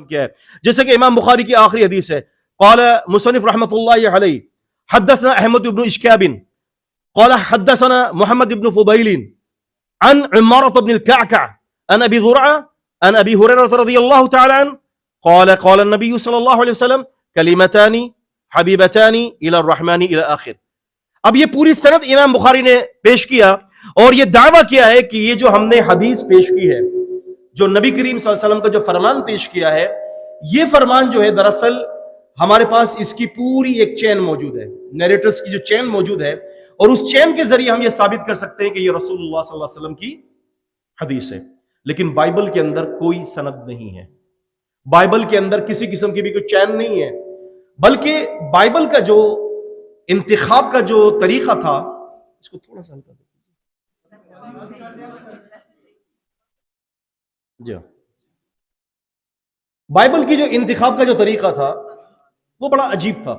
کیا ہے. جیسے کہ امام بخاری کی آخری حدیث ہے, قال مصنف رحمۃ اللہ علیہ حدثنا احمد بن اشکاب قال حدثنا محمد بن فضیل عن عمارة بن الكعكع عن ابی زرعة عن ابی ہریرہ رضی اللہ تعالی عنہ قال قال النبی صلی اللہ علیہ وسلم کلمتان حبیبتان الی الرحمن الی آخر. اب یہ پوری سند امام بخاری نے پیش کیا اور یہ دعویٰ کیا ہے کہ یہ جو ہم نے حدیث پیش کی ہے, جو نبی کریم صلی اللہ علیہ وسلم کا جو فرمان پیش کیا ہے, یہ فرمان جو ہے دراصل ہمارے پاس اس کی پوری ایک چین موجود ہے, نیریٹرز کی جو چین موجود ہے, اور اس چین کے ذریعے ہم یہ ثابت کر سکتے ہیں کہ یہ رسول اللہ صلی اللہ علیہ وسلم کی حدیث ہے. لیکن بائبل کے اندر کوئی سند نہیں ہے, بائبل کے اندر کسی قسم کی بھی کوئی چین نہیں ہے, بلکہ بائبل کا جو انتخاب کا جو طریقہ تھا, اس کو تھوڑا سا ہلکا دیں جی, بائبل کی جو انتخاب کا جو طریقہ تھا وہ بڑا عجیب تھا.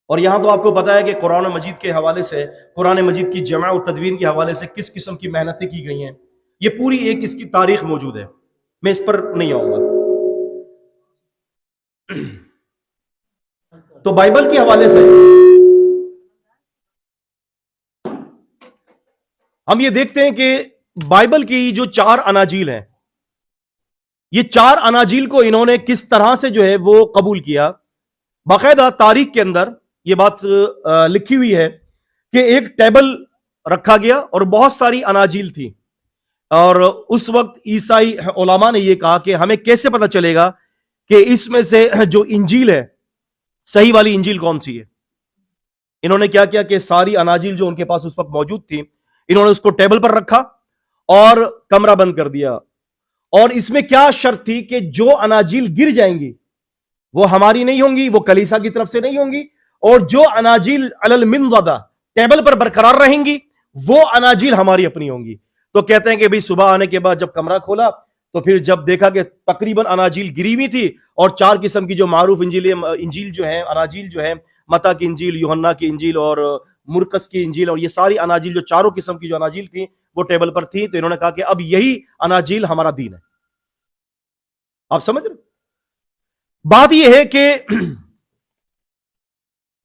اور یہاں تو آپ کو پتا ہے کہ قرآن مجید کے حوالے سے, قرآن مجید کی جمع و تدوین کے حوالے سے کس قسم کی محنتیں کی گئی ہیں, یہ پوری ایک اس کی تاریخ موجود ہے, میں اس پر نہیں آؤں گا. تو بائبل کے حوالے سے ہم یہ دیکھتے ہیں کہ بائبل کی جو 4 اناجیل ہیں, یہ 4 اناجیل کو انہوں نے کس طرح سے جو ہے وہ قبول کیا. باقاعدہ تاریخ کے اندر یہ بات لکھی ہوئی ہے کہ ایک ٹیبل رکھا گیا اور بہت ساری اناجیل تھی, اور اس وقت عیسائی علماء نے یہ کہا کہ ہمیں کیسے پتہ چلے گا کہ اس میں سے جو انجیل ہے صحیح والی انجیل کون سی ہے. انہوں نے کیا کیا کہ ساری اناجیل جو ان کے پاس اس وقت موجود تھی, انہوں نے اس کو ٹیبل پر رکھا اور کمرہ بند کر دیا, اور اس میں کیا شرط تھی کہ جو اناجیل گر جائیں گی وہ ہماری نہیں ہوں گی, وہ کلیسا کی طرف سے نہیں ہوں گی, اور جو اناجیل علی المنضدہ ٹیبل پر برقرار رہیں گی وہ اناجیل ہماری اپنی ہوں گی. تو کہتے ہیں کہ بھئی صبح آنے کے بعد جب کمرہ کھولا تو پھر جب دیکھا کہ تقریباً اناجیل گری ہوئی تھی, اور 4 قسم کی جو معروف انجیل جو ہیں, اناجیل جو ہیں, متی کی انجیل, یوحنا کی انجیل اور مرقس کی انجیل, اور یہ ساری اناجیل جو 4 قسم کی جو اناجیل تھیں وہ ٹیبل پر تھی. تو انہوں نے کہا کہ اب یہی اناجیل ہمارا دین ہے. آپ سمجھ رہے؟ بات یہ ہے کہ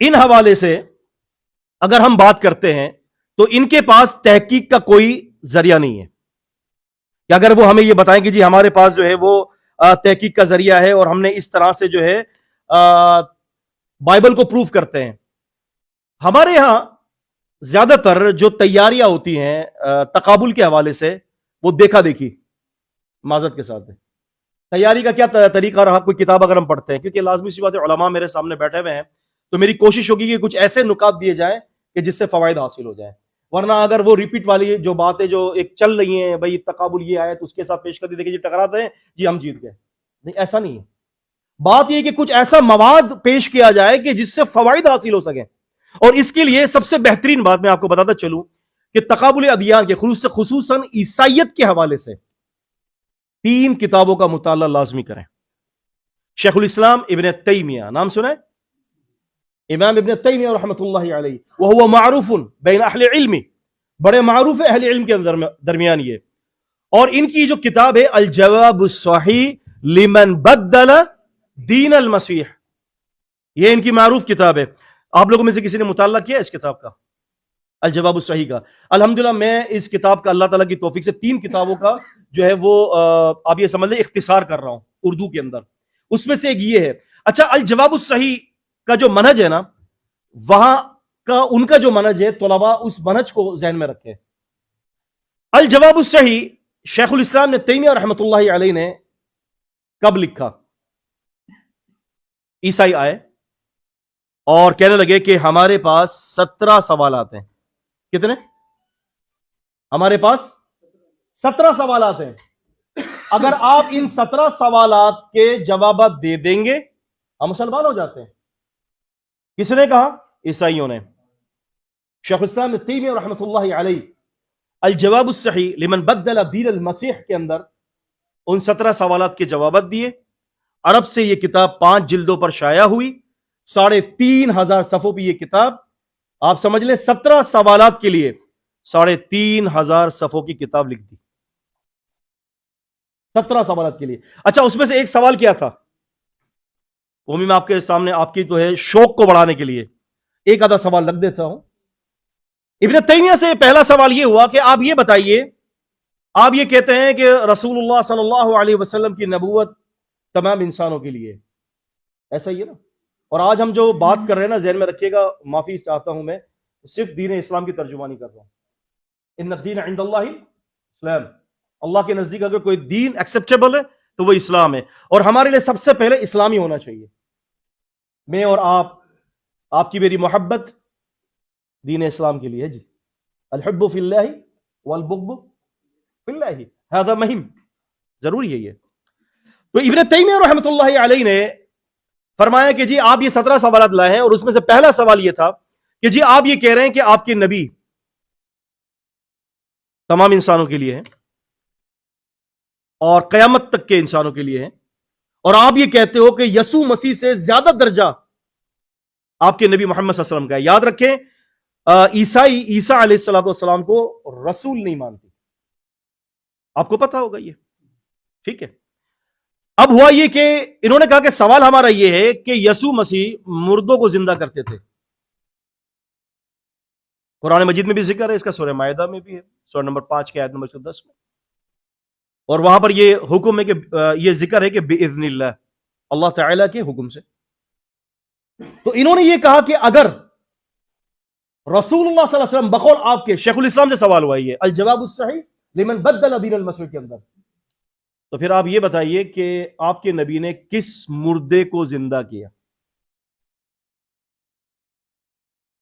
ان حوالے سے اگر ہم بات کرتے ہیں تو ان کے پاس تحقیق کا کوئی ذریعہ نہیں ہے کہ اگر وہ ہمیں یہ بتائیں کہ جی ہمارے پاس جو ہے وہ تحقیق کا ذریعہ ہے اور ہم نے اس طرح سے جو ہے بائبل کو پروف کرتے ہیں. ہمارے یہاں زیادہ تر جو تیاریاں ہوتی ہیں تقابل کے حوالے سے, وہ دیکھا دیکھی, معذرت کے ساتھ تیاری کا کیا طریقہ رہا. کوئی کتاب اگر ہم پڑھتے ہیں, کیونکہ لازمی سی بات ہے علماء میرے سامنے بیٹھے ہوئے ہیں, تو میری کوشش ہوگی کہ کچھ ایسے نکات دیے جائیں کہ جس سے فوائد حاصل ہو جائیں, ورنہ اگر وہ ریپیٹ والی جو باتیں جو ایک چل رہی ہیں, بھائی تقابل یہ آیا تو اس کے ساتھ پیش کر دیتے کہ جی ٹکراتے ہیں جی ہم جیت گئے, نہیں ایسا نہیں ہے. بات یہ کہ کچھ ایسا مواد پیش کیا جائے کہ جس سے فوائد حاصل ہو سکیں. اور اس کے لیے سب سے بہترین بات میں آپ کو بتاتا چلوں کہ تقابل ادیان کے خصوصاً عیسائیت کے حوالے سے 3 کتابوں کا مطالعہ لازمی کریں. شیخ الاسلام ابن تیمیہ, نام سنا ہے؟ امام ابن تیمیہ رحمۃ اللہ علیہ, وہو معروف بین اہل علم, بڑے معروف ہے اہل علم کے درمیان یہ. اور ان کی جو کتاب ہے الجواب الصحیح لمن بدل دین المسیح, یہ ان کی معروف کتاب ہے. آپ لوگوں میں سے کسی نے مطالعہ کیا اس کتاب کا, الجواب الصحیح کا؟ الحمدللہ میں اس کتاب کا اللہ تعالیٰ کی توفیق سے 3 کتابوں کا جو ہے وہ آپ یہ سمجھ لیں اختصار کر رہا ہوں اردو کے اندر. اس میں سے ایک یہ ہے. اچھا, الجواب الصحیح کا جو منہج ہے نا, وہاں کا ان کا جو منہج ہے, طلباء اس منہج کو ذہن میں رکھیں. الجواب الصحیح شیخ الاسلام نے تیمیہ رحمۃ اللہ علیہ نے کب لکھا؟ عیسائی آئے اور کہنے لگے کہ ہمارے پاس 17 سوالات ہیں. کتنے؟ ہمارے پاس 17 سوالات ہیں. اگر آپ ان 17 سوالات کے جوابات دے دیں گے ہم مسلمان ہو جاتے ہیں. کس نے کہا؟ عیسائیوں نے. شیخ الاسلام نے تیمیہ رحمۃ اللہ علیہ الجواب الصحیح لمن بدل دین المسیح کے اندر ان 17 سوالات کے جوابات دیے. عرب سے یہ کتاب 5 جلدوں پر شائع ہوئی, 3,500 صفحوں پہ یہ کتاب. آپ سمجھ لیں 17 سوالات کے لیے 3,500 صفحوں کی کتاب لکھ دی. 17 سوالات کے لیے. اچھا اس میں سے ایک سوال کیا تھا وہ بھی میں آپ کے سامنے آپ کی تو ہے شوق کو بڑھانے کے لیے ایک آدھا سوال رکھ دیتا ہوں. ابن تیمیہ سے پہلا سوال یہ ہوا کہ آپ یہ بتائیے, آپ یہ کہتے ہیں کہ رسول اللہ صلی اللہ علیہ وسلم کی نبوت تمام انسانوں کے لیے, ایسا ہی ہے نا؟ اور آج ہم جو بات کر رہے ہیں نا, ذہن میں رکھیے گا, معافی چاہتا ہوں میں, صرف دین اسلام کی ترجمانی کر رہا ہوں. ان الدین عند اللہ اسلام, اللہ کے نزدیک اگر کوئی دین ایکسیپٹیبل ہے تو وہ اسلام ہے, اور ہمارے لیے سب سے پہلے اسلامی ہونا چاہیے. میں اور آپ کی میری محبت دین اسلام کے لیے ہے جی. الحب فی اللہ والبغض فی اللہ, ھذا مہم, ضروری ہے یہ. تو ابن تیمیہ رحمۃ اللہ علیہ نے فرمایا کہ جی آپ یہ 17 سوالات لائے ہیں, اور اس میں سے پہلا سوال یہ تھا کہ جی آپ یہ کہہ رہے ہیں کہ آپ کے نبی تمام انسانوں کے لیے ہیں اور قیامت تک کے انسانوں کے لیے ہیں, اور آپ یہ کہتے ہو کہ یسوع مسیح سے زیادہ درجہ آپ کے نبی محمد صلی اللہ علیہ وسلم کا ہے. یاد رکھیں عیسیٰ علیہ السلام کو رسول نہیں مانتے, آپ کو پتا ہوگا یہ, ٹھیک ہے. اب ہوا یہ کہ انہوں نے کہا کہ سوال ہمارا یہ ہے کہ یسوع مسیح مردوں کو زندہ کرتے تھے. قرآن مجید میں بھی ذکر ہے اس کا, سورہ مائدہ میں بھی ہے, سورہ نمبر 5 کی آیت نمبر 10 میں, اور وہاں پر یہ حکم ہے کہ یہ ذکر ہے کہ بِإِذْنِ اللہ, اللہ تعالیٰ کے حکم سے. تو انہوں نے یہ کہا کہ اگر رسول اللہ صلی اللہ علیہ وسلم بقول آپ کے, شیخ الاسلام سے سوال ہوا یہ الجواب الصحیح لمن بدل دین المسیح کے اندر, تو پھر آپ یہ بتائیے کہ آپ کے نبی نے کس مردے کو زندہ کیا؟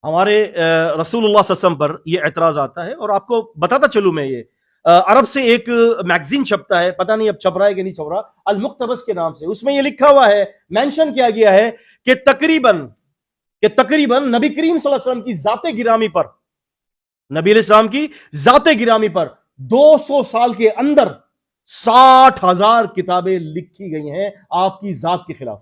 ہمارے رسول اللہ صلی اللہ علیہ وسلم پر یہ اعتراض آتا ہے, اور آپ کو بتاتا چلوں میں, یہ عرب سے ایک میگزین چھپتا ہے, پتہ نہیں اب چھپ رہا ہے کہ نہیں چھپ رہا, المقتبس کے نام سے. اس میں یہ لکھا ہوا ہے, مینشن کیا گیا ہے کہ تقریباً نبی کریم صلی اللہ علیہ وسلم کی ذات گرامی پر, نبی علیہ السلام کی ذات گرامی پر 200 سال کے اندر 60,000 کتابیں لکھی گئی ہیں آپ کی ذات کے خلاف.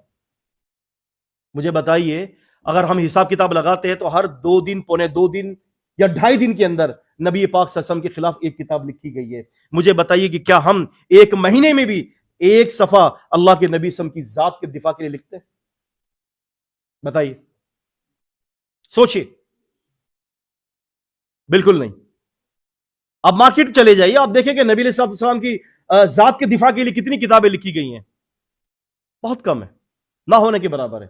مجھے بتائیے, اگر ہم حساب کتاب لگاتے ہیں تو ہر 2 دن, پونے 2 دن یا 2.5 دن کے اندر نبی پاک صلی اللہ علیہ وسلم کے خلاف ایک کتاب لکھی گئی ہے. مجھے بتائیے کہ کیا ہم ایک مہینے میں بھی ایک صفحہ اللہ کے نبی صلی اللہ علیہ وسلم کی ذات کے دفاع کے لیے لکھتے ہیں؟ بتائیے, سوچئے. بالکل نہیں. اب مارکیٹ چلے جائیے, آپ دیکھیں کہ نبی علیہ السلام کی ذات کے دفاع کے لیے کتنی کتابیں لکھی گئی ہیں, بہت کم ہے, نہ ہونے کے برابر ہے.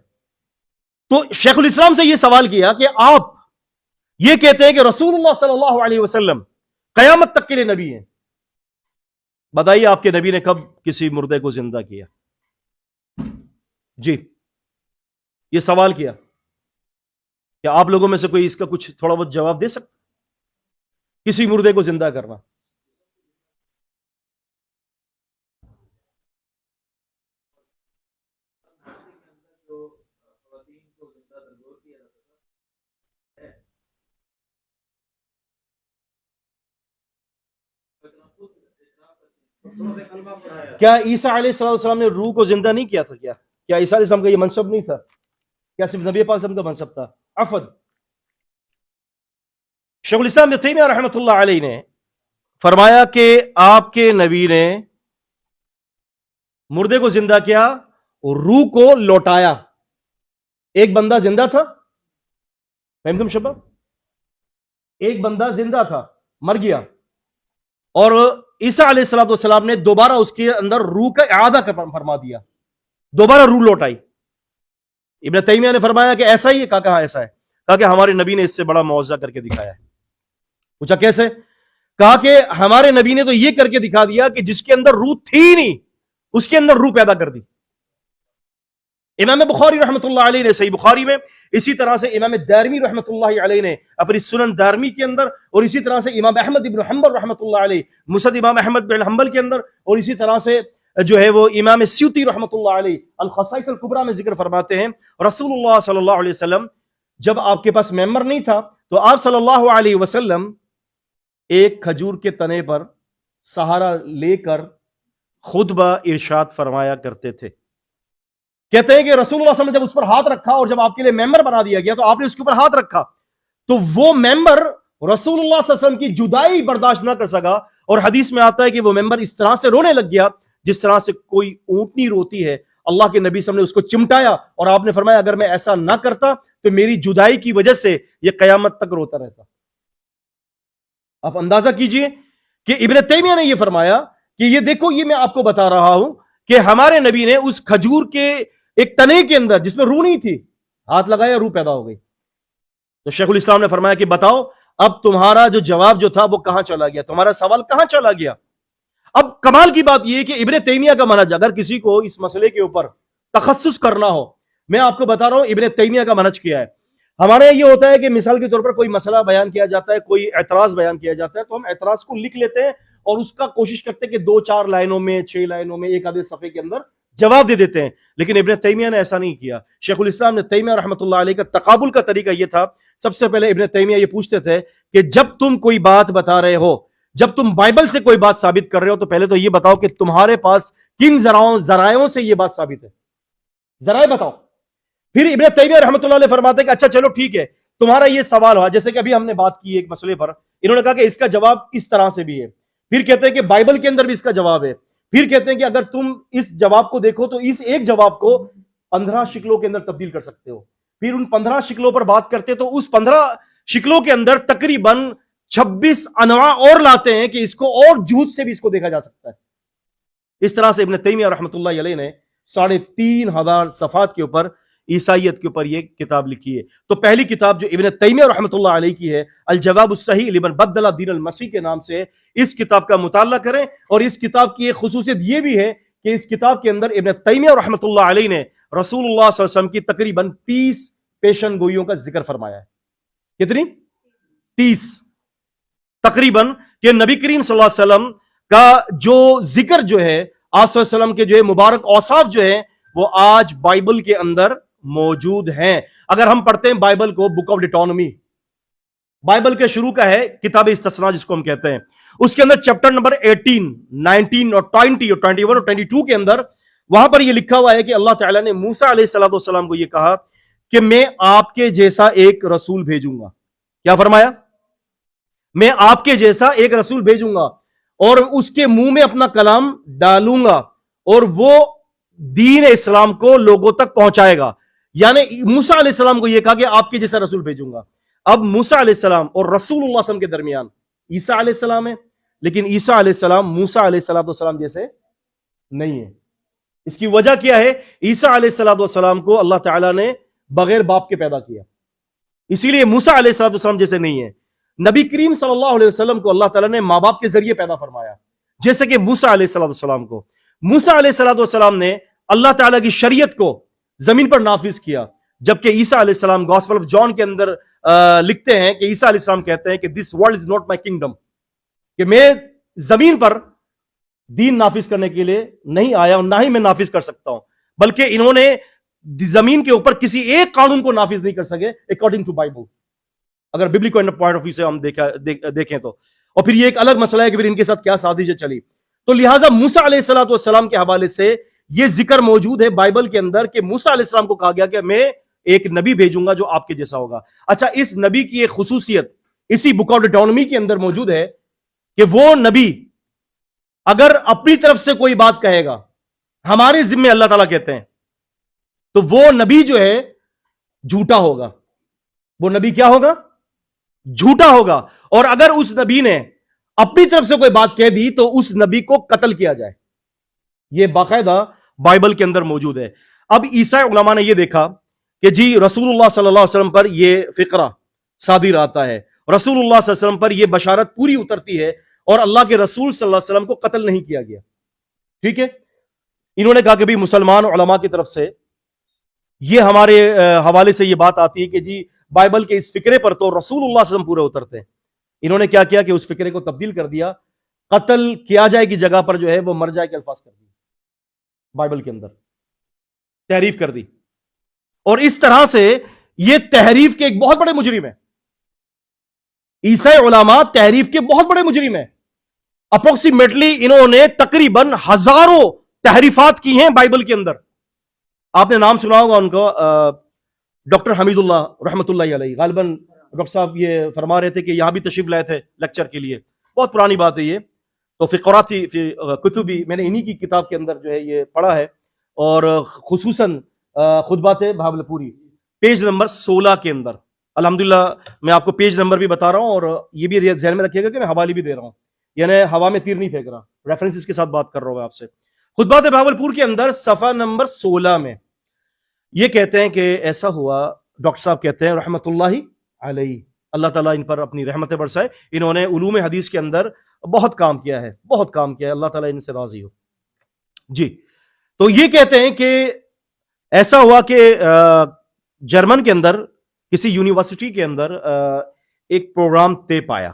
تو شیخ الاسلام سے یہ سوال کیا کہ آپ یہ کہتے ہیں کہ رسول اللہ صلی اللہ علیہ وسلم قیامت تک کے لیے نبی ہیں, بتائیے آپ کے نبی نے کب کسی مردے کو زندہ کیا؟ جی یہ سوال کیا, کیا آپ لوگوں میں سے کوئی اس کا کچھ تھوڑا بہت جواب دے سکتا؟ کسی مردے کو زندہ کرنا. کیا عیسیٰ علیہ السلام نے روح کو زندہ نہیں کیا تھا؟ کیا عیسیٰ علیہ السلام کا یہ منصب نہیں تھا؟ کیا صرف نبی پاک کا منصب تھا؟ عفوا, شیخ الاسلام ابن تیمیہ رحمۃ اللہ علیہ نے فرمایا کہ آپ کے نبی نے مردے کو زندہ کیا, روح کو لوٹایا. ایک بندہ زندہ تھا, فہمتم شباب, ایک بندہ زندہ تھا, مر گیا, اور عیسیٰ علیہ السلام نے دوبارہ اس کے اندر روح کا اعادہ فرما دیا, دوبارہ روح لوٹائی. ابن تیمیہ نے فرمایا کہ ایسا ہی ہے. کہا ایسا ہے؟ کہا کہ ہمارے نبی نے اس سے بڑا معجزہ کر کے دکھایا ہے. پوچھا کیسے؟ کہا کہ ہمارے نبی نے تو یہ کر کے دکھا دیا کہ جس کے اندر روح تھی نہیں اس کے اندر روح پیدا کر دی. امام بخاری رحمۃ اللہ علیہ نے صحیح بخاری میں, اسی طرح سے امام دارمی رحمۃ اللہ علیہ نے اپنی سنن دارمی کے اندر, اور اسی طرح سے امام احمد ابن حنبل رحمۃ اللہ علیہ مسند امام احمد بن حنبل کے اندر, اور اسی طرح سے جو ہے وہ امام سیوطی رحمۃ اللہ علیہ الخصائص الکبریٰ میں ذکر فرماتے ہیں, رسول اللہ صلی اللہ علیہ وسلم جب آپ کے پاس ممبر نہیں تھا تو آپ صلی اللہ علیہ وسلم ایک کھجور کے تنے پر سہارا لے کر خطبہ ارشاد فرمایا کرتے تھے. کہتے ہیں کہ رسول اللہ صلی اللہ علیہ وسلم نے جب اس پر ہاتھ رکھا, اور جب آپ کے لیے ممبر بنا دیا گیا تو آپ نے اس کے اوپر ہاتھ رکھا, تو وہ ممبر رسول اللہ صلی اللہ علیہ وسلم کی جدائی برداشت نہ کر سکا, اور حدیث میں آتا ہے کہ وہ ممبر اس طرح سے رونے لگ گیا جس طرح سے کوئی اونٹنی روتی ہے. اللہ کے نبی صلی اللہ علیہ وسلم نے اس کو چمٹایا اور آپ نے فرمایا اگر میں ایسا نہ کرتا تو میری جدائی کی وجہ سے یہ قیامت تک روتا رہتا. آپ اندازہ کیجئے کہ ابن تیمیہ نے یہ فرمایا کہ یہ دیکھو، یہ میں آپ کو بتا رہا ہوں کہ ہمارے نبی نے اس کھجور کے ایک تنے کے اندر جس میں روح نہیں تھی ہاتھ لگایا، روح پیدا ہو گئی. تو شیخ الاسلام نے فرمایا کہ بتاؤ اب تمہارا جو جواب جو تھا وہ کہاں چلا گیا، تمہارا سوال کہاں چلا گیا. اب کمال کی بات یہ ہے کہ ابن تیمیہ کا منہج، اگر کسی کو اس مسئلے کے اوپر تخصص کرنا ہو، میں آپ کو بتا رہا ہوں ابن تیمیہ کا منہج کیا ہے. ہمارے یہ ہوتا ہے کہ مثال کے طور پر کوئی مسئلہ بیان کیا جاتا ہے، کوئی اعتراض بیان کیا جاتا ہے، تو ہم اعتراض کو لکھ لیتے ہیں اور اس کا کوشش کرتے ہیں کہ 2-4 لائنوں میں، 6 لائنوں میں، ایک آدھے صفحے کے اندر جواب دے دیتے ہیں. لیکن ابن تیمیہ نے ایسا نہیں کیا. شیخ الاسلام نے تیمیہ رحمۃ اللہ علیہ کا تقابل کا طریقہ یہ تھا، سب سے پہلے ابن تیمیہ یہ پوچھتے تھے کہ جب تم کوئی بات بتا رہے ہو، جب تم بائبل سے کوئی بات ثابت کر رہے ہو، تو پہلے تو یہ بتاؤ کہ تمہارے پاس کن ذرائعوں سے یہ بات ثابت ہے، ذرائع بتاؤ. پھر ابن تیمیہ رحمۃ اللہ علیہ فرماتے ہیں کہ اچھا چلو ٹھیک ہے، تمہارا یہ سوال ہوا، جیسے کہ ابھی ہم نے بات کی ایک مسئلے پر، انہوں نے کہا کہ اس کا جواب اس طرح سے بھی ہے. پھر کہتے ہیں کہ بائبل کے اندر بھی اس کا جواب ہے. پھر کہتے ہیں کہ اگر تم اس جواب کو دیکھو تو اس ایک جواب کو 15 شکلوں کے اندر تبدیل کر سکتے ہو. پھر ان 15 شکلوں پر بات کرتے تو اس 15 شکلوں کے اندر تقریباً 26 انواع اور لاتے ہیں کہ اس کو اور جھوٹ سے بھی اس کو دیکھا جا سکتا ہے. اس طرح سے ابن تیمیہ رحمۃ اللہ علیہ نے 3500 صفحات کے اوپر عیسائیت کے اوپر یہ کتاب لکھی ہے. تو پہلی کتاب جو ابن تیمیہ رحمۃ اللہ علیہ کی ہے، الجواب الصحیح لمن بدل دین المسیح کے نام سے، اس کتاب کا مطالعہ کریں. اور اس کتاب کی ایک خصوصیت یہ بھی ہے کہ اس کتاب کے اندر ابن تیمیہ رحمۃ اللہ علیہ نے رسول اللہ صلی اللہ علیہ وسلم کی تقریباً 30 پیشن گوئیوں کا ذکر فرمایا ہے. کتنی؟ 30 تقریباً، کہ نبی کریم صلی اللہ علیہ وسلم کا جو ذکر جو ہے، آپ صلی اللہ علیہ وسلم کے جو ہے مبارک اوصاف جو ہیں، وہ آج بائبل کے اندر موجود ہیں. اگر ہم پڑھتے ہیں بائبل کو، بک آف ڈیٹانومی بائبل کے شروع کا ہے، کتاب استثناء جس کو ہم کہتے ہیں، اس کے اندر چیپٹر نمبر 18، 19 اور 20 اور 21 اور 22 کے اندر وہاں پر یہ لکھا ہوا ہے کہ اللہ تعالیٰ نے موسیٰ علیہ السلام کو یہ کہا کہ میں آپ کے جیسا ایک رسول بھیجوں گا. کیا فرمایا؟ میں آپ کے جیسا ایک رسول بھیجوں گا اور اس کے منہ میں اپنا کلام ڈالوں گا اور وہ دین اسلام کو لوگوں تک پہنچائے گا. یعنی موسیٰ علیہ السلام کو یہ کہا کہ آپ کے جیسا رسول بھیجوں گا. اب موسیٰ علیہ السلام اور رسول اللہ صلی اللہ علیہ وسلم کے درمیان عیسیٰ علیہ السلام ہے، لیکن عیسیٰ علیہ السلام موسیٰ علیہ السلام جیسے نہیں ہے. اس کی وجہ کیا ہے؟ عیسیٰ علیہ السلام کو اللہ تعالیٰ نے بغیر باپ کے پیدا کیا، اسی لیے موسیٰ علیہ السلام جیسے نہیں ہے. نبی کریم صلی اللہ علیہ وسلم کو اللہ تعالیٰ نے ماں باپ کے ذریعے پیدا فرمایا، جیسے کہ موسیٰ علیہ السلام کو. موسیٰ علیہ السلام نے اللہ تعالیٰ کی شریعت کو زمین پر نافذ کیا، جبکہ عیسیٰ علیہ السلام گاسپل آف جان کے اندر لکھتے ہیں کہ عیسیٰ علیہ السلام کہتے ہیں کہ this world is not my kingdom, کہ میں زمین پر دین نافذ کرنے کے لیے نہیں آیا اور نہ ہی میں نافذ کر سکتا ہوں، بلکہ انہوں نے زمین کے اوپر کسی ایک قانون کو نافذ نہیں کر سکے اکارڈنگ ٹو بائبل، اگر ببلیکل پوائنٹ آف ویو سے ہم دیکھیں تو. اور پھر یہ ایک الگ مسئلہ ہے کہ پھر ان کے ساتھ کیا سازش چلی. تو لہٰذا موسیٰ علیہ السلام کے حوالے سے یہ ذکر موجود ہے بائبل کے اندر کہ موسیٰ علیہ السلام کو کہا گیا کہ میں ایک نبی بھیجوں گا جو آپ کے جیسا ہوگا. اچھا، اس نبی کی ایک خصوصیت اسی بک آف ڈیٹانومی کے اندر موجود ہے کہ وہ نبی اگر اپنی طرف سے کوئی بات کہے گا، ہمارے ذمے اللہ تعالیٰ کہتے ہیں، تو وہ نبی جو ہے جھوٹا ہوگا. وہ نبی کیا ہوگا؟ جھوٹا ہوگا. اور اگر اس نبی نے اپنی طرف سے کوئی بات کہہ دی تو اس نبی کو قتل کیا جائے. یہ باقاعدہ بائبل کے اندر موجود ہے. اب عیسائی علماء نے یہ دیکھا کہ جی رسول اللہ صلی اللہ علیہ وسلم پر یہ فقرہ صادر آتا ہے، رسول اللہ صلی اللہ علیہ وسلم پر یہ بشارت پوری اترتی ہے اور اللہ کے رسول صلی اللہ علیہ وسلم کو قتل نہیں کیا گیا. ٹھیک ہے، انہوں نے کہا کہ بھی مسلمان علماء کی طرف سے یہ ہمارے حوالے سے یہ بات آتی ہے کہ جی بائبل کے اس فقرے پر تو رسول اللہ صلی اللہ علیہ وسلم پورے اترتے ہیں. انہوں نے کیا کیا کہ اس فقرے کو تبدیل کر دیا، قتل کیا جائے کی جگہ پر جو ہے وہ مر جائے کے الفاظ کر دیے، بائبل کے اندر تحریف کر دی. اور اس طرح سے یہ تحریف کے ایک بہت بڑے مجرم ہیں. عیسائی علماء تحریف کے بہت بڑے مجرم ہیں. اپروکسیمیٹلی انہوں نے تقریباً ہزاروں تحریفات کی ہیں بائبل کے اندر. آپ نے نام سنا ہوگا ان کو، ڈاکٹر حمید اللہ رحمۃ اللہ علیہ. غالباً ڈاکٹر صاحب یہ فرما رہے تھے کہ یہاں بھی تشریف لائے تھے لیکچر کے لیے، بہت پرانی بات ہے یہ. تو فقراتی فی کتبی، میں نے انہی کی کتاب کے اندر جو ہے یہ پڑھا ہے، اور خصوصاً خطبات بھاولپوری پیج نمبر 16 کے اندر، الحمدللہ میں آپ کو پیج نمبر بھی بتا رہا ہوں، اور یہ بھی ذہن میں رکھیے گا کہ میں حوالے بھی دے رہا ہوں، یعنی ہوا میں تیر نہیں پھینک رہا، ریفرنسز کے ساتھ بات کر رہا ہوں آپ سے۔ خطبات بھاولپور کے اندر صفحہ نمبر 16 میں یہ کہتے ہیں کہ ایسا ہوا، ڈاکٹر صاحب کہتے ہیں رحمت اللہ علیہ، اللہ تعالیٰ ان پر اپنی رحمتیں برسائے، انہوں نے علوم حدیث کے اندر بہت کام کیا ہے، بہت کام کیا ہے، اللہ تعالیٰ ان سے راضی ہو جی۔ تو یہ کہتے ہیں کہ ایسا ہوا کہ جرمن کے اندر کسی یونیورسٹی کے اندر ایک پروگرام طے پایا،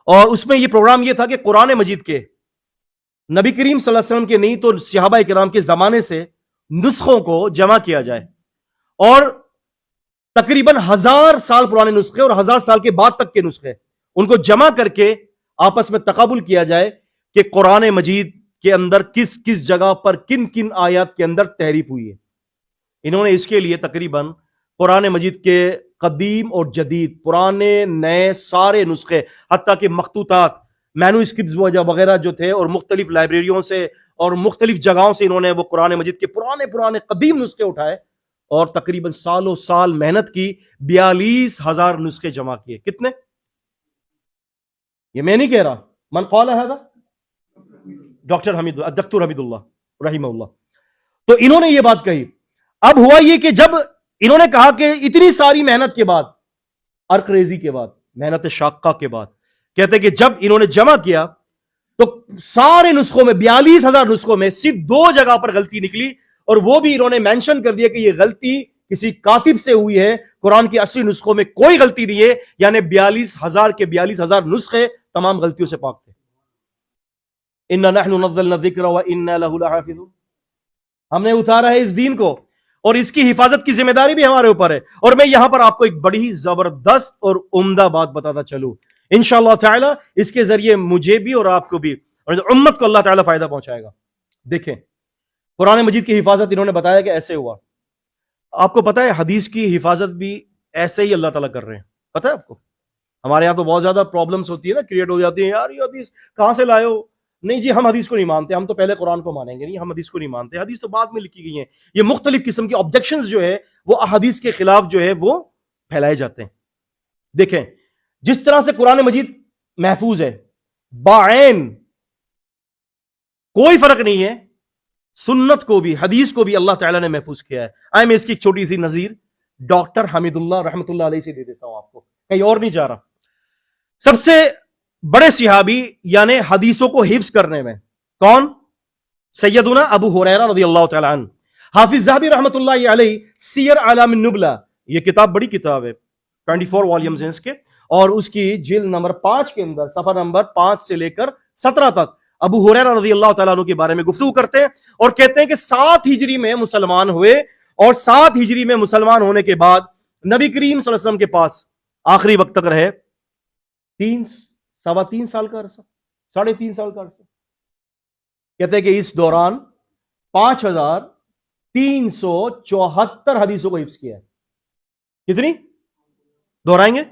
اور اس میں یہ پروگرام یہ تھا کہ قرآن مجید کے نبی کریم صلی اللہ علیہ وسلم کے نہیں تو صحابہ کرام کے زمانے سے نسخوں کو جمع کیا جائے، اور تقریباً 1000 سال پرانے نسخے اور 1000 سال کے بعد تک کے نسخے، ان کو جمع کر کے آپس میں تقابل کیا جائے کہ قرآن مجید کے اندر کس کس جگہ پر کن کن آیات کے اندر تحریف ہوئی ہے۔ انہوں نے اس کے لیے تقریباً قرآن مجید کے قدیم اور جدید، پرانے نئے سارے نسخے، حتیٰ کہ مخطوطات، مینوسکرپٹس وغیرہ جو تھے، اور مختلف لائبریریوں سے اور مختلف جگہوں سے انہوں نے وہ قرآن مجید کے پرانے قدیم نسخے اٹھائے، اور تقریباً سالوں سال محنت کی، 42,000 نسخے جمع کیے۔ کتنے؟ یہ میں نہیں کہہ رہا، من قال هذا ڈاکٹر حمید اللہ رحمہ اللہ۔ تو انہوں نے یہ بات کہی۔ اب ہوا یہ کہ جب انہوں نے کہا کہ اتنی ساری محنت کے بعد، ارک ریزی کے بعد، محنت شاقہ کے بعد، کہتے کہ جب انہوں نے جمع کیا تو سارے نسخوں میں، 42,000 نسخوں میں صرف 2 جگہ پر غلطی نکلی، اور وہ بھی انہوں نے مینشن کر دیا کہ یہ غلطی کسی کاتب سے ہوئی ہے، قرآن کی اصلی نسخوں میں کوئی غلطی نہیں ہے، یعنی 42,000 کے 42,000 نسخے تمام غلطیوں سے پاک تھے۔ اِنَّا نَحْنُ نَزَّلْنَا الذِّكْرَ وَإِنَّا لَهُ لَحَافِظُونَ، ہم نے اتارا ہے اس دین کو، اور اس کی حفاظت کی ذمہ داری بھی ہمارے اوپر ہے۔ اور میں یہاں پر آپ کو ایک بڑی زبردست اور عمدہ بات بتاتا چلوں، انشاءاللہ تعالی اس کے ذریعے مجھے بھی اور آپ کو بھی اور امت کو اللہ تعالیٰ فائدہ پہنچائے گا۔ دیکھیں، قرآن مجید کی حفاظت انہوں نے بتایا کہ ایسے ہوا۔ آپ کو پتا ہے حدیث کی حفاظت بھی ایسے ہی اللہ تعالیٰ کر رہے ہیں، پتا ہے آپ کو؟ ہمارے یہاں تو بہت زیادہ پرابلمس ہوتی ہے نا، کریٹ ہو جاتی ہیں، یار یہ حدیث کہاں سے لائے ہو؟ نہیں جی، ہم حدیث کو نہیں مانتے، ہم تو پہلے قرآن کو مانیں گے۔ نہیں، ہم حدیث کو نہیں مانتے، حدیث تو بعد میں لکھی گئی ہیں۔ یہ مختلف قسم کی آبجیکشنز جو ہے وہ احادیث کے خلاف جو ہے وہ پھیلائے جاتے ہیں۔ دیکھیں، جس طرح سے قرآن مجید محفوظ ہے بعین، کوئی فرق نہیں ہے، سنت کو بھی، حدیث کو بھی اللہ تعالیٰ نے محفوظ کیا ہے۔ میں اس کی ایک چھوٹی سی نظیر ڈاکٹر حمید اللہ رحمۃ اللہ علیہ سے دے دیتا ہوں آپ کو، کہیں اور نہیں جا رہا۔ سب سے بڑے صحابی یعنی حدیثوں کو حفظ کرنے میں کون؟ سیدنا ابو ہریرہ رضی اللہ تعالیٰ عنہ۔ حافظ ذہبی رحمۃ اللہ علیہ سیر اعلام النبلہ، یہ کتاب بڑی کتاب ہے، 24 والیومز ہیں اس کے، اور اس کی جلد نمبر 5 کے اندر صفحہ نمبر 5 سے لے کر 17 تک ابو ہریرہ رضی اللہ تعالیٰ عنہ کے بارے میں گفتگو کرتے ہیں، اور کہتے ہیں کہ 7 ہجری میں مسلمان ہوئے، اور 7 ہجری میں مسلمان ہونے کے بعد نبی کریم صلی اللہ علیہ وسلم کے پاس آخری وقت تک رہے 3.25 سال کا عرصہ، 3.5 سال کا عرصہ۔ کہتے ہیں کہ اس دوران 5,374 حدیثوں کو حفظ کیا ہے۔ کتنی دہرائیں گے؟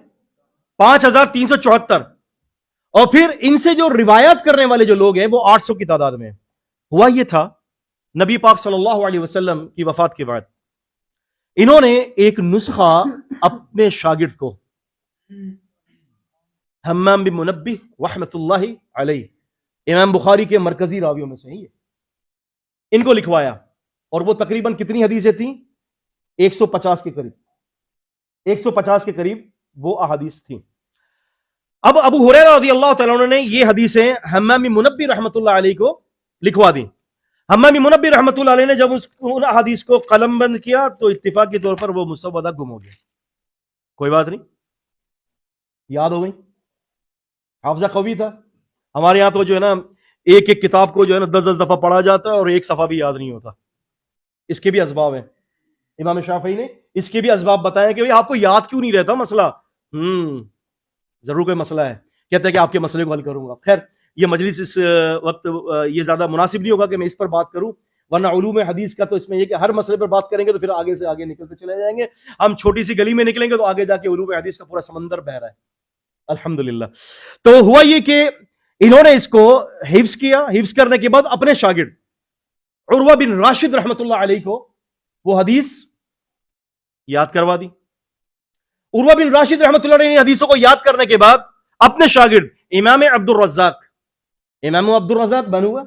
5,374۔ اور پھر ان سے جو روایت کرنے والے جو لوگ ہیں وہ 800 کی تعداد میں۔ ہوا یہ تھا نبی پاک صلی اللہ علیہ وسلم کی وفات کے بعد انہوں نے ایک نسخہ اپنے شاگرد کو، حمام بن منبہ رحمۃ اللہ علیہ، امام بخاری کے مرکزی راویوں میں سے ہے، ان کو لکھوایا، اور وہ تقریباً کتنی حدیثیں تھیں؟ 150 کے قریب، 150 کے قریب وہ احادیث تھیں۔ اب ابو ہریرہ رضی اللہ تعالیٰ عنہ نے یہ حدیثیں حمام بن منبہ رحمۃ اللہ علیہ کو لکھوا دیں۔ حمام بن منبہ رحمۃ اللہ علیہ نے جب ان حدیث کو قلم بند کیا تو اتفاقی طور پر وہ مسودہ گم ہو گیا۔ کوئی بات نہیں، یاد ہو گئی، حافظہ قوی تھا۔ ہمارے یہاں تو جو ہے نا ایک ایک کتاب کو جو ہے نا 10 دفعہ پڑھا جاتا ہے اور ایک صفحہ بھی یاد نہیں ہوتا۔ اس کے بھی اسباب ہیں، امام شافعی نے اس کے بھی اسباب بتائے کہ آپ کو یاد کیوں نہیں رہتا مسئلہ۔ ضرور کوئی مسئلہ ہے، کہتے ہیں کہ آپ کے مسئلے کو حل کروں گا۔ خیر، یہ مجلس اس وقت یہ زیادہ مناسب نہیں ہوگا کہ میں اس پر بات کروں، ورنہ علوم حدیث کا تو اس میں یہ کہ ہر مسئلے پر بات کریں گے تو پھر آگے سے آگے نکلتے چلے جائیں گے۔ ہم چھوٹی سی گلی میں نکلیں گے تو آگے جا کے علوم حدیث کا پورا سمندر بہ رہا ہے، الحمدللہ۔ تو ہوا یہ کہ انہوں نے اس کو حفظ کیا. حفظ کرنے کے بعد اپنے شاگرد عروہ بن راشد رحمۃ اللہ علیہ کو وہ حدیث یاد کروا دی. عروہ بن راشد رحمۃ اللہ علیہ نے حدیثوں کو یاد کرنے کے بعد اپنے شاگرد امام عبد الرزاق, امام عبد الرزاق بن ہوا,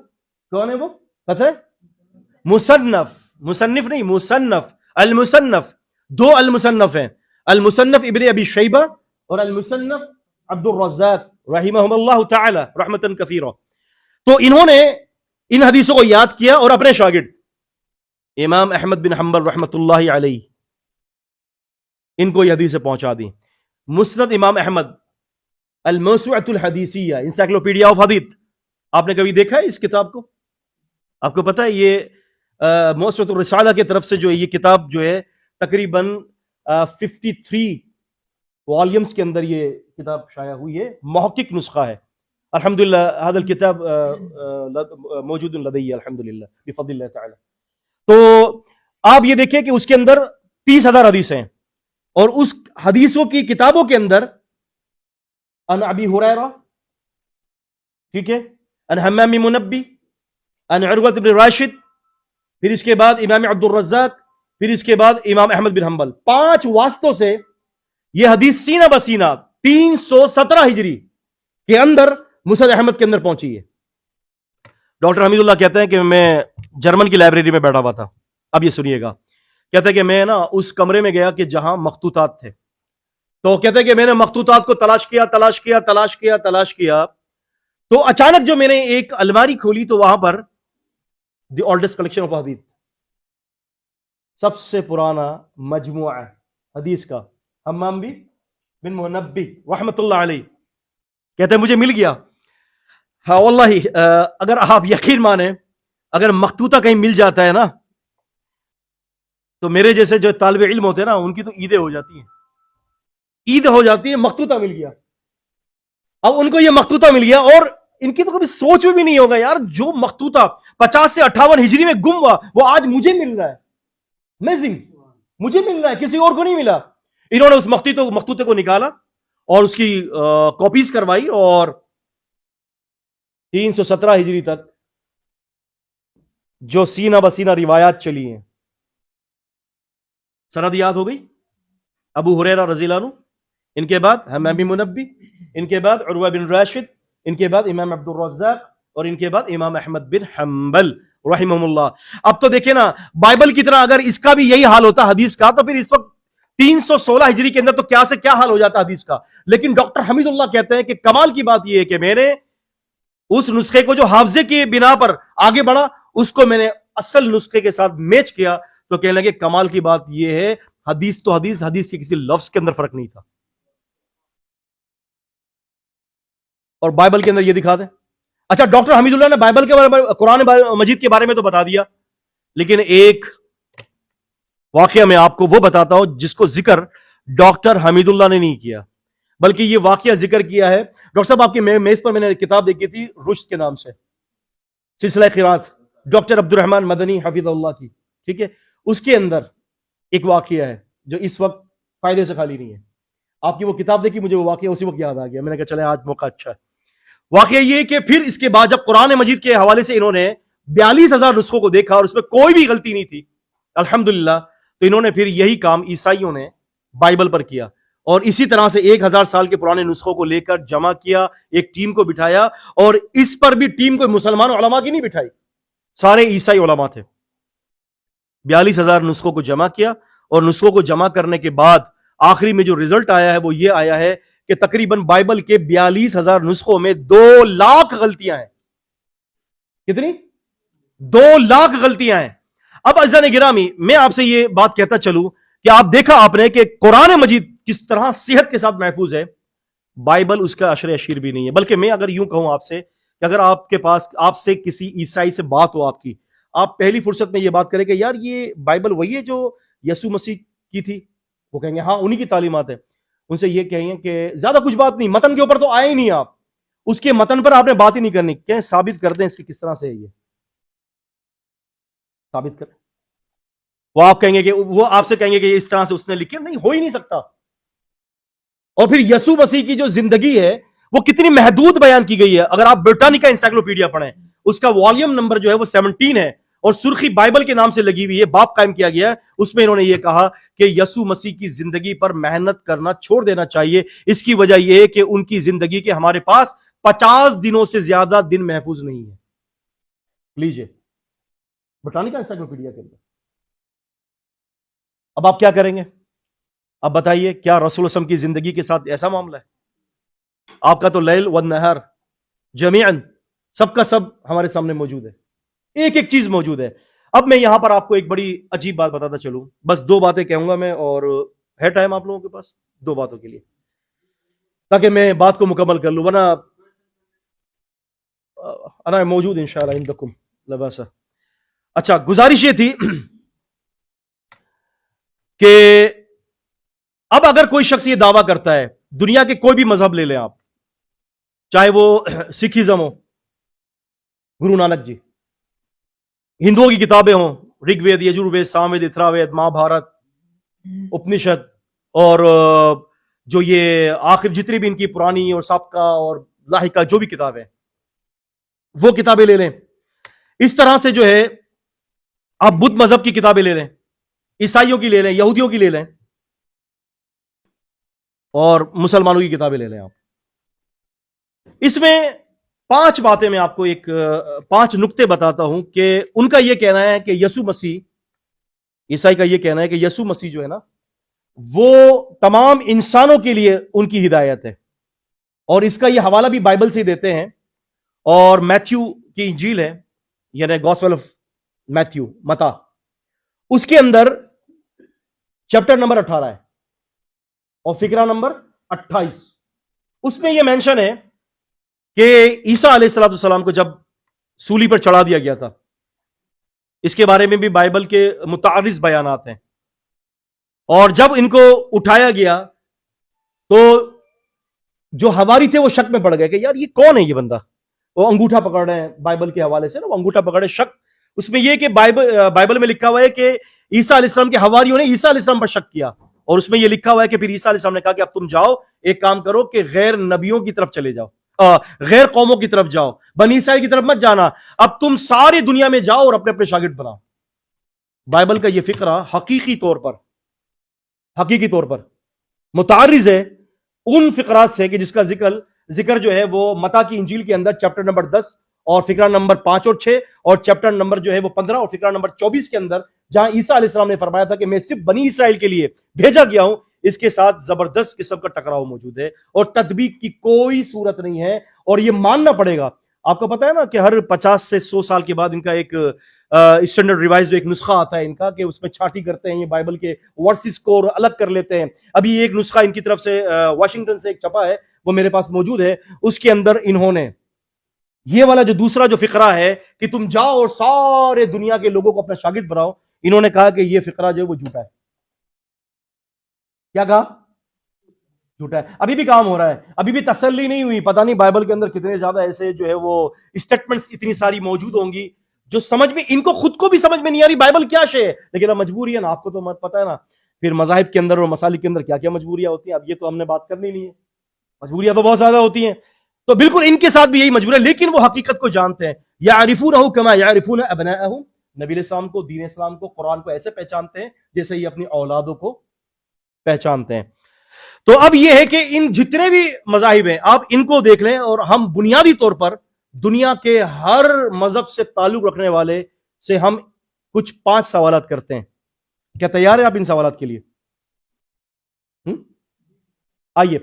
کون ہے وہ پتہ ہے؟ مصنف, مصنف نہیں مصنف, المصنف, دو المصنف ہیں, المصنف ابن ابی شیبہ اور المصنف عبد الرزاق رحمہم اللہ تعالی رحمتا کثیرہ. تو انہوں نے ان حدیثوں کو یاد کیا اور اپنے شاگرد امام احمد بن حنبل رحمۃ اللہ علیہ ان کو یہ حدیثیں پہنچا دی. مسند امام احمد, الموسوعۃ الحدیثیہ, انسائکلوپیڈیا آف حدیث, آپ نے کبھی دیکھا ہے اس کتاب کو؟ آپ کو پتہ ہے یہ موسوعۃ الرسالہ کی طرف سے جو ہے یہ کتاب جو ہے تقریباً 53 والیومز کے اندر یہ کتاب شائع ہوئی ہے, محقق نسخہ ہے. الحمدللہ هذا الكتاب موجود لدی الحمدللہ بفضل اللہ تعالی. تو آپ یہ دیکھیں کہ اس کے اندر 30,000 حدیثیں ہیں, اور اس حدیثوں کی کتابوں کے اندر ان ابی ہریرہ, ٹھیک ہے, ان حمام بن منبی, ان عروہ بن راشد, پھر اس کے بعد امام عبد الرزاق, پھر اس کے بعد امام احمد بن حنبل, 5 واسطوں سے یہ حدیث سینہ بسینہ 317 ہجری کے اندر مسند احمد کے اندر پہنچی ہے. ڈاکٹر حمید اللہ کہتے ہیں کہ میں جرمن کی لائبریری میں بیٹھا ہوا تھا, اب یہ سنیے گا, کہتے ہیں کہ میں نا اس کمرے میں گیا کہ جہاں مخطوطات تھے, تو کہتے ہیں کہ میں نے مخطوطات کو تلاش کیا, تو اچانک جو میں نے ایک الماری کھولی تو وہاں پر دی اولڈسٹ کلیکشن آف حدیث, سب سے پرانا مجموعہ حدیث کا, حمام بن منبی رحمۃ اللہ علیہ, کہتے ہیں مجھے مل گیا. ہاں واللہ اگر آپ یقین مانیں, اگر مخطوطہ کہیں مل جاتا ہے نا تو میرے جیسے جو طالب علم ہوتے ہیں نا ان کی تو عیدیں ہو جاتی ہیں, عید ہو جاتی ہے, مخطوطہ مل گیا. اب ان کو یہ مخطوطہ مل گیا اور ان کی تو کبھی سوچ میں بھی نہیں ہوگا یار جو مخطوطہ 50 سے 58 ہجری میں گم ہوا وہ آج مجھے مل رہا ہے, امیزنگ, مجھے مل رہا ہے, کسی اور کو نہیں ملا. انہوں نے اس مخطوطے کو نکالا اور اس کی کاپیز کروائی, اور 317 ہجری تک جو سینہ بسینہ روایات چلی ہیں, سند یاد ہو گئی. ابو ہریرہ رضی اللہ عنہ, ان کے بعد حمام بن منبی, ان کے بعد عروہ بن راشد, ان کے بعد امام عبد الرزاق, اور ان کے بعد امام احمد بن حنبل رحمہم اللہ. اب تو دیکھیں نا, بائبل کی طرح اگر اس کا بھی یہی حال ہوتا حدیث کا تو پھر اس وقت 316 ہجری کے اندر تو کیا سے کیا حال ہو جاتا حدیث کا. لیکن ڈاکٹر حمید اللہ کہتے ہیں کہ کمال کی بات یہ ہے کہ میں نے اس نسخے کو جو حافظے کی بنا پر آگے بڑھا اس کو میں نے اصل نسخے کے ساتھ میچ کیا, تو کہنے لگے کمال کی بات یہ ہے حدیث تو حدیث کے کسی لفظ کے اندر فرق نہیں تھا. اور بائبل کے اندر یہ دکھا دیں. اچھا ڈاکٹر حمید اللہ نے بائبل کے بارے میں, قرآن مجید کے بارے میں تو بتا دیا, لیکن ایک واقعہ میں آپ کو وہ بتاتا ہوں جس کو ذکر ڈاکٹر حمید اللہ نے نہیں کیا, بلکہ یہ واقعہ ذکر کیا ہے. ڈاکٹر صاحب آپ کی میز پر میں نے کتاب دیکھی تھی رشد کے نام سے, سلسلہ قرات, ڈاکٹر عبد الرحمن مدنی حفظ اللہ کی, ٹھیک ہے, اس کے اندر ایک واقعہ ہے جو اس وقت فائدے سے خالی نہیں ہے. آپ کی وہ کتاب دیکھی, مجھے وہ واقعہ اسی وقت یاد آ گیا, میں نے کہا چلیں آج موقع اچھا ہے. واقعہ یہ کہ پھر اس کے بعد جب قرآن مجید کے حوالے سے انہوں نے 42,000 نسخوں کو دیکھا اور اس میں کوئی بھی غلطی نہیں تھی الحمدللہ, تو انہوں نے پھر یہی کام عیسائیوں نے بائبل پر کیا, اور اسی طرح سے 1000 سال کے پرانے نسخوں کو لے کر جمع کیا, ایک ٹیم کو بٹھایا, اور اس پر بھی ٹیم کوئی مسلمان علماء کی نہیں بٹھائی, سارے عیسائی علماء تھے. 42,000 نسخوں کو جمع کیا, اور نسخوں کو جمع کرنے کے بعد آخری میں جو رزلٹ آیا ہے وہ یہ آیا ہے کہ تقریباً بائبل کے 42,000 نسخوں میں 2 لاکھ غلطیاں ہیں. کتنی؟ 2 لاکھ غلطیاں ہیں. اب عزیزان گرامی, میں آپ سے یہ بات کہتا چلوں کہ آپ دیکھا آپ نے کہ قرآن مجید کس طرح صحت کے ساتھ محفوظ ہے, بائبل اس کا عشر اشیر بھی نہیں ہے. بلکہ میں اگر یوں کہوں آپ سے کہ اگر آپ کے پاس آپ سے کسی عیسائی سے بات ہو, آپ پہلی فرصت میں یہ بات کریں کہ یار یہ بائبل وہی ہے جو یسوع مسیح کی تھی, وہ کہیں گے ہاں انہی کی تعلیمات ہے. ان سے یہ کہیں کہ زیادہ کچھ بات نہیں, متن کے اوپر تو آئے ہی نہیں, آپ اس کے متن پر آپ نے بات ہی نہیں کرنی, کہیں ثابت کر دیں اس کی کس طرح سے ہے, یہ ثابت کریں. وہ آپ کہیں گے کہ وہ آپ سے کہیں گے کہ اس طرح سے اس نے لکھی, نہیں ہو ہی نہیں سکتا. اور پھر یسوع مسیح کی جو زندگی ہے وہ کتنی محدود بیان کی گئی ہے. اگر آپ برٹانیکا انسائکلوپیڈیا پڑھیں, اس کا والیوم نمبر جو ہے وہ 17 ہے, اور سرخی بائبل کے نام سے لگی ہوئی ہے, باب قائم کیا گیا ہے. اس میں انہوں نے یہ کہا کہ یسوع مسیح کی زندگی پر محنت کرنا چھوڑ دینا چاہیے. اس کی وجہ یہ ہے کہ ان کی زندگی کے ہمارے پاس 50 دنوں سے زیادہ دن محفوظ نہیں ہے. لیجئے برٹانیکا انسائکلوپیڈیا کے اندر. اب آپ کیا کریں گے؟ اب بتائیے, کیا رسول اللہ صلی اللہ علیہ وسلم کی زندگی کے ساتھ ایسا معاملہ ہے؟ آپ کا تو لیل والنہار جمیعاً سب کا سب ہمارے سامنے موجود ہے, ایک ایک چیز موجود ہے. اب میں یہاں پر آپ کو ایک بڑی عجیب بات بتاتا چلوں, بس 2 باتیں کہوں گا میں, اور ہے ٹائم آپ لوگوں کے پاس 2 باتوں کے لیے, تاکہ میں بات کو مکمل کر لوں, ورنہ انا موجود انشاءاللہ عندکم لباسا. اچھا, گزارش یہ تھی کہ اب اگر کوئی شخص یہ دعویٰ کرتا ہے, دنیا کے کوئی بھی مذہب لے لیں آپ, چاہے وہ سکھزم ہو, گرو نانک جی, ہندوؤں کی کتابیں ہوں, رگ وید, یجور سام وید, اتھرا وید, مہا بھارت, اپنشد, اور جو یہ آخر جتنی بھی ان کی پرانی اور سابقہ اور لاحقہ جو بھی کتابیں, وہ کتابیں لے لیں. اس طرح سے جو ہے آپ بدھ مذہب کی کتابیں لے لیں, عیسائیوں کی لے لیں, یہودیوں کی لے لیں, اور مسلمانوں کی کتابیں لے لیں آپ. اس میں 5 باتیں میں آپ کو 5 نقطے بتاتا ہوں کہ ان کا یہ کہنا ہے کہ یسوع مسیح, عیسائی کا یہ کہنا ہے کہ یسوع مسیح جو ہے نا وہ تمام انسانوں کے لیے ان کی ہدایت ہے, اور اس کا یہ حوالہ بھی بائبل سے دیتے ہیں. اور میتھیو کی انجیل ہے, یعنی گاسپل آف میتھیو, متا, اس کے اندر چیپٹر نمبر 18 ہے اور فقرہ نمبر 28. اس میں یہ مینشن ہے کہ عیسیٰ علیہ السلام کو جب سولی پر چڑھا دیا گیا تھا, اس کے بارے میں بھی بائبل کے متعارض بیانات ہیں. اور جب ان کو اٹھایا گیا تو جو حواری تھے وہ شک میں پڑ گئے کہ یار یہ کون ہے یہ بندہ. وہ انگوٹھا پکڑ رہے ہیں بائبل کے حوالے سے نا, وہ انگوٹھا پکڑے, شک. اس میں یہ کہ بائبل میں لکھا ہوا ہے کہ عیسیٰ علیہ السلام کے حواریوں نے عیسیٰ علیہ السلام پر شک کیا, اور اس میں یہ لکھا ہوا ہے کہ پھر عیسیٰ علیہ السلام نے کہا کہ اب تم جاؤ, ایک کام کرو کہ غیر نبیوں کی طرف چلے جاؤ, غیر قوموں کی طرف جاؤ, بنی اسرائیل کی طرف مت جانا, اب تم ساری دنیا میں جاؤ اور اپنے اپنے شاگرد بناؤ. بائبل کا یہ فقرہ حقیقی طور پر متعارض ہے ان فقرات سے کہ جس کا ذکر جو ہے وہ متا کی انجیل کے اندر چیپٹر نمبر 10 اور فقرہ نمبر 5 اور 6, اور چیپٹر نمبر جو ہے وہ 15 اور فقرہ نمبر 24 کے اندر, جہاں عیسیٰ علیہ السلام نے فرمایا تھا کہ میں صرف بنی اسرائیل کے لیے بھیجا گیا ہوں, اس کے ساتھ زبردست قسم کا ٹکراؤ موجود ہے, اور تطبیق کی کوئی صورت نہیں ہے. اور یہ ماننا پڑے گا. آپ کو پتا ہے نا کہ ہر 50 سے 100 سال کے بعد ان کا ایک اسٹینڈرڈ ریوائز جو ایک نسخہ آتا ہے ان کا, کہ اس میں چھانٹی کرتے ہیں, یہ بائبل کے ورسز کو الگ کر لیتے ہیں. ابھی ایک نسخہ ان کی طرف سے واشنگٹن سے ایک چھپا ہے, وہ میرے پاس موجود ہے. اس کے اندر انہوں نے یہ والا جو دوسرا جو فقرہ ہے کہ تم جاؤ اور سارے دنیا کے لوگوں کو اپنا شاگرد بناؤ, انہوں نے کہا کہ یہ فقرہ جو ہے وہ جھوٹا ہے. کیا کہا؟ جھوٹا ہے. ابھی بھی کام ہو رہا ہے, ابھی بھی تسلی نہیں ہوئی. پتہ نہیں بائبل کے اندر کتنے زیادہ ایسے جو ہے وہ اسٹیٹمنٹس اتنی ساری موجود ہوں گی جو سمجھ میں, ان کو خود کو بھی سمجھ میں نہیں آ رہی بائبل کیا شے ہے, لیکن اب مجبوری ہے نا. آپ کو تو پتہ ہے نا پھر مذاہب کے اندر اور مسالک کے اندر کیا کیا مجبوریاں ہوتی ہیں. اب یہ تو ہم نے بات کرنی نہیں ہے, مجبوریاں تو بہت زیادہ ہوتی ہیں. تو بالکل ان کے ساتھ بھی یہی مجبوری ہے, لیکن وہ حقیقت کو جانتے ہیں. یعرفونہ کما یعرفون ابناءہم, نبی علیہ السلام کو, دین اسلام کو, قرآن کو ایسے پہچانتے ہیں جیسے یہ اپنی اولادوں کو پہچانتے ہیں. تو اب یہ ہے کہ ان جتنے بھی مذاہب ہیں آپ ان کو دیکھ لیں, اور ہم بنیادی طور پر دنیا کے ہر مذہب سے تعلق رکھنے والے سے ہم کچھ 5 سوالات کرتے ہیں. کیا تیار ہے آپ ان سوالات کے لیے؟ آئیے.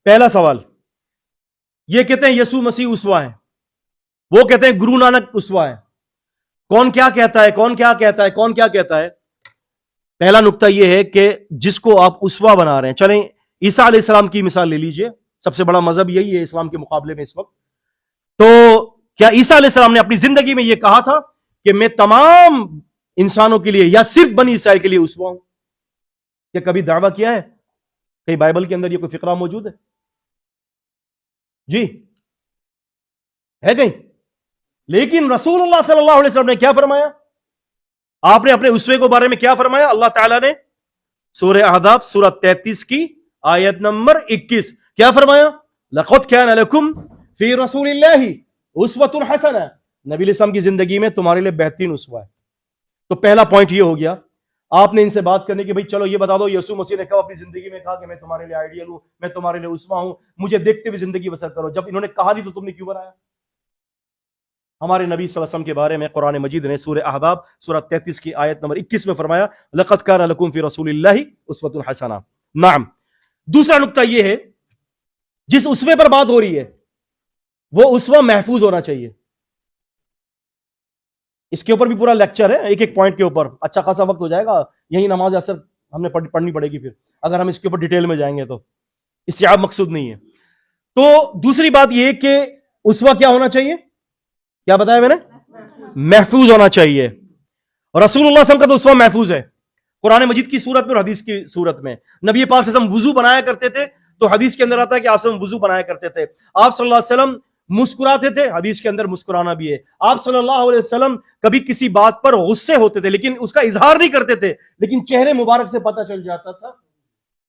پہلا سوال, یہ کہتے ہیں یسوع مسیح اسوہ ہے, وہ کہتے ہیں گرو نانک اسوہ ہے. کون کیا کہتا ہے, کون کیا کہتا ہے, کون کیا کہتا ہے؟ پہلا نقطہ یہ ہے کہ جس کو آپ اسوہ بنا رہے ہیں, چلیں عیسیٰ علیہ السلام کی مثال لے لیجئے, سب سے بڑا مذہب یہی ہے اسلام کے مقابلے میں اس وقت. تو کیا عیسیٰ علیہ السلام نے اپنی زندگی میں یہ کہا تھا کہ میں تمام انسانوں کے لیے یا صرف بنی اسرائیل کے لیے اسوہ ہوں؟ کیا کبھی دعویٰ کیا ہے؟ کہیں بائبل کے اندر یہ کوئی فقرہ موجود ہے؟ جی ہے کہیں؟ لیکن رسول اللہ صلی اللہ علیہ وسلم نے کیا فرمایا؟ آپ نے اپنے اسوے کے بارے میں کیا فرمایا؟ اللہ تعالیٰ نے سورہ احزاب سورہ 33 کی آیت نمبر 21 کیا فرمایا؟ لقد كان لكم فی رسول اللہ اسوۃ حسنہ، نبی علیہ السلام کی زندگی میں تمہارے لیے بہترین اسوہ ہے. تو پہلا پوائنٹ یہ ہو گیا. آپ نے ان سے بات کرنے کی بھائی چلو یہ بتا دو یسوع مسیح نے کب اپنی زندگی میں کہا کہ میں تمہارے لیے آئیڈیل ہوں، میں تمہارے لیے اسوہ ہوں، مجھے دیکھتے ہوئے زندگی بسر کرو. جب انہوں نے کہا نہیں تو تم نے کیوں بنایا؟ ہمارے نبی صلی اللہ علیہ وسلم کے بارے میں قرآن مجید نے سورہ احزاب سورہ 33 کی آیت نمبر 21 میں فرمایا لقد کان لکم فی رسول اللہ اسوۃ حسنہ. نعم. دوسرا نقطہ یہ ہے جس اسوے پر بات ہو رہی ہے وہ اسوہ محفوظ ہونا چاہیے. اس کے اوپر بھی پورا لیکچر ہے، ایک ایک پوائنٹ کے اوپر اچھا خاصا وقت ہو جائے گا. یہی نماز اثر ہم نے پڑھنی پڑے گی پھر اگر ہم اس کے اوپر ڈیٹیل میں جائیں گے تو استیعاب مقصود نہیں ہے. تو دوسری بات یہ کہ اسوہ کیا ہونا چاہیے، کیا بتایا میں نے؟ محفوظ ہونا چاہیے. اور رسول اللہ صلی اللہ علیہ وسلم کا تو اسوہ محفوظ ہے قرآن مجید کی صورت میں اور حدیث کی صورت میں. نبی پاک صلی اللہ علیہ وسلم وضو بنایا کرتے تھے تو حدیث کے اندر آتا ہے کہ آپ صلی اللہ علیہ وسلم وضو بنایا کرتے تھے. آپ صلی اللہ علیہ وسلم مسکراتے تھے، حدیث کے اندر مسکرانا بھی ہے. آپ صلی اللہ علیہ وسلم کبھی کسی بات پر غصے ہوتے تھے لیکن اس کا اظہار نہیں کرتے تھے، لیکن چہرے مبارک سے پتہ چل جاتا تھا.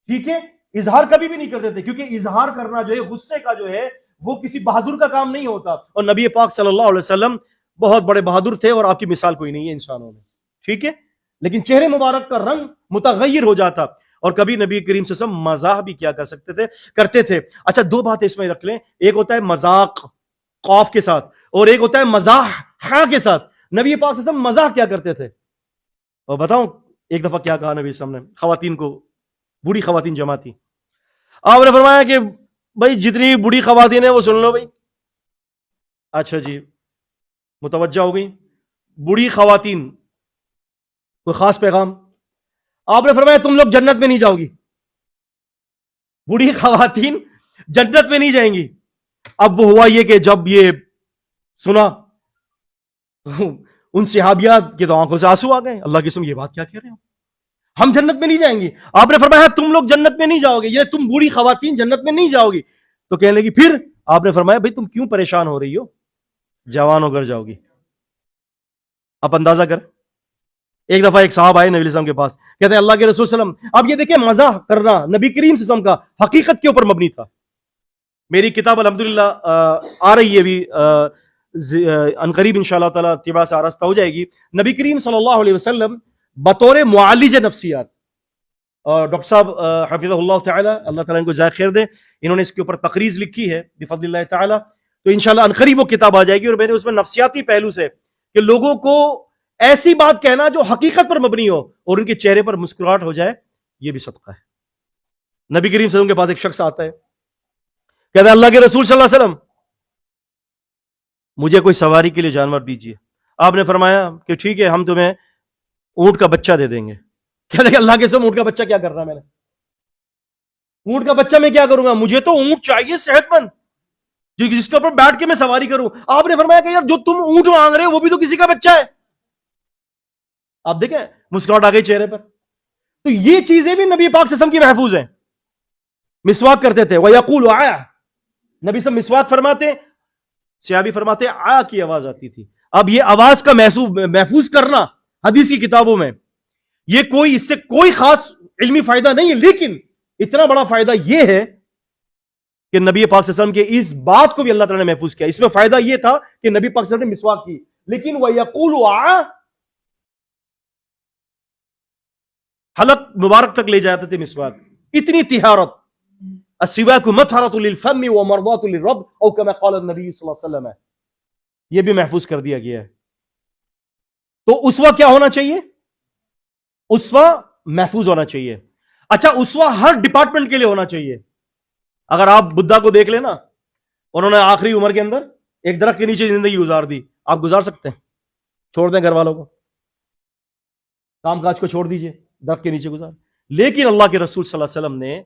ٹھیک ہے، اظہار کبھی بھی نہیں کرتے تھے کیونکہ اظہار کرنا جو ہے غصے کا جو ہے وہ کسی بہادر کا کام نہیں ہوتا. اور نبی پاک صلی اللہ علیہ وسلم بہت بڑے بہادر تھے اور آپ کی مثال کوئی نہیں ہے انسانوں میں. ٹھیک ہے، لیکن چہرے مبارک کا رنگ متغیر ہو جاتا اور کبھی نبی کریم صلی اللہ علیہ وسلم مزاح بھی کیا کرتے تھے. اچھا دو باتیں اس میں رکھ لیں، ایک ہوتا ہے مذاق قاف کے ساتھ اور ایک ہوتا ہے مزاح ہاں کے ساتھ. نبی پاک صلی اللہ علیہ وسلم مزاح کیا کرتے تھے؟ اور بتاؤں ایک دفعہ کیا کہا نبی صلی اللہ علیہ وسلم نے خواتین کو، بوڑھی خواتین جمع تھی. آپ نے فرمایا کہ بھائی جتنی بوڑھی خواتین ہیں وہ سن لو بھائی. اچھا جی متوجہ ہو گئی بوڑھی خواتین، کوئی خاص پیغام؟ آپ نے فرمایا تم لوگ جنت میں نہیں جاؤ گی، بوڑھی خواتین جنت میں نہیں جائیں گی. اب وہ ہوا یہ کہ جب یہ سنا ان صحابیات کی تو آنکھوں سے آنسو آ گئے. اللہ کی قسم یہ بات کیا کہہ رہے ہو، ہم جنت میں نہیں جائیں گے. آپ نے فرمایا تم لوگ جنت میں نہیں جاؤ گے، یہ تم بوڑھی خواتین جنت میں نہیں جاؤ گی. تو کہنے لگی پھر آپ نے فرمایا بھائی تم کیوں پریشان ہو رہی ہو، جوان ہو کر جاؤ گی. آپ اندازہ کر. ایک دفعہ ایک صاحب آئے نبی علیہ السلام کے پاس، کہتے ہیں اللہ کے رسول صلی اللہ علیہ وسلم. اب یہ دیکھیں مزاح کرنا نبی کریم صلی اللہ علیہ وسلم کا حقیقت کے اوپر مبنی تھا. میری کتاب الحمدللہ آ رہی ہے ابھی عنقریب انشاءاللہ تعالیٰ طباعت سے آراستہ ہو جائے گی. نبی کریم صلی اللہ علیہ وسلم بطور معالج نفسیات، اور ڈاکٹر صاحب حفظہ اللہ تعالی، اللہ تعالیٰ ان کو جزائے خیر دے، انہوں نے اس کے اوپر تقریض لکھی ہے بفضل اللہ تعالیٰ. تو انشاءاللہ عنقریب وہ کتاب آ جائے گی اور میں نے اس میں نفسیاتی پہلو سے کہ لوگوں کو ایسی بات کہنا جو حقیقت پر مبنی ہو اور ان کے چہرے پر مسکراہٹ ہو جائے، یہ بھی صدقہ ہے. نبی کریم صلی اللہ علیہ وسلم کے پاس ایک شخص آتا ہے، کہتا ہے اللہ کے رسول صلی اللہ علیہ وسلم مجھے کوئی سواری کے لیے جانور دیجیے. آپ نے فرمایا کہ ٹھیک ہے ہم تمہیں اونٹ کا بچہ دے دیں گے. کہتے ہیں اللہ کے رسول اونٹ کا بچہ کیا کرنا ہے، میں نے اونٹ کا بچہ میں کیا کروں گا، مجھے تو اونٹ چاہیے صحت مند جس کے اوپر بیٹھ کے میں سواری کروں. آپ نے فرمایا کہ یار جو تم اونٹ مانگ رہے ہو وہ بھی تو کسی کا بچہ ہے. آپ دیکھیں مسکراہٹ آ گئی چہرے پر. تو یہ چیزیں بھی نبی پاک صلی اللہ علیہ وسلم کی محفوظ ہیں. مسواک کرتے تھے وَيَقُولُ آیا، نبی صلی مسواک فرماتے، صحابی فرماتے آ کی آواز آتی تھی. اب یہ آواز کا محفوظ کرنا حدیث کی کتابوں میں یہ کوئی اس سے کوئی خاص علمی فائدہ نہیں ہے، لیکن اتنا بڑا فائدہ یہ ہے کہ نبی پاک صلی اللہ علیہ وسلم کے اس بات کو بھی اللہ تعالیٰ نے محفوظ کیا. اس میں فائدہ یہ تھا کہ نبی پاک صلی اللہ علیہ وسلم نے مسواک کی، لیکن وَيَقُولُ آ حلق مبارک تک لے جاتے تھے مسواک. اتنی طہارت، السواک مطہرۃ للفم ومرضاۃ للرب او کما قال النبی صلی اللہ علیہ وسلم، یہ بھی محفوظ کر دیا گیا ہے. تو اسوہ کیا ہونا چاہیے؟ اسوہ محفوظ ہونا چاہیے. اچھا اسوہ ہر ڈپارٹمنٹ کے لیے ہونا چاہیے. اگر آپ بدھا کو دیکھ لینا، انہوں نے آخری عمر کے اندر ایک درخت کے نیچے زندگی گزار دی. آپ گزار سکتے ہیں؟ چھوڑ دیں گھر والوں کو، کام کاج کو چھوڑ دیجئے، درخت کے نیچے گزار. لیکن اللہ کے رسول صلی اللہ علیہ وسلم نے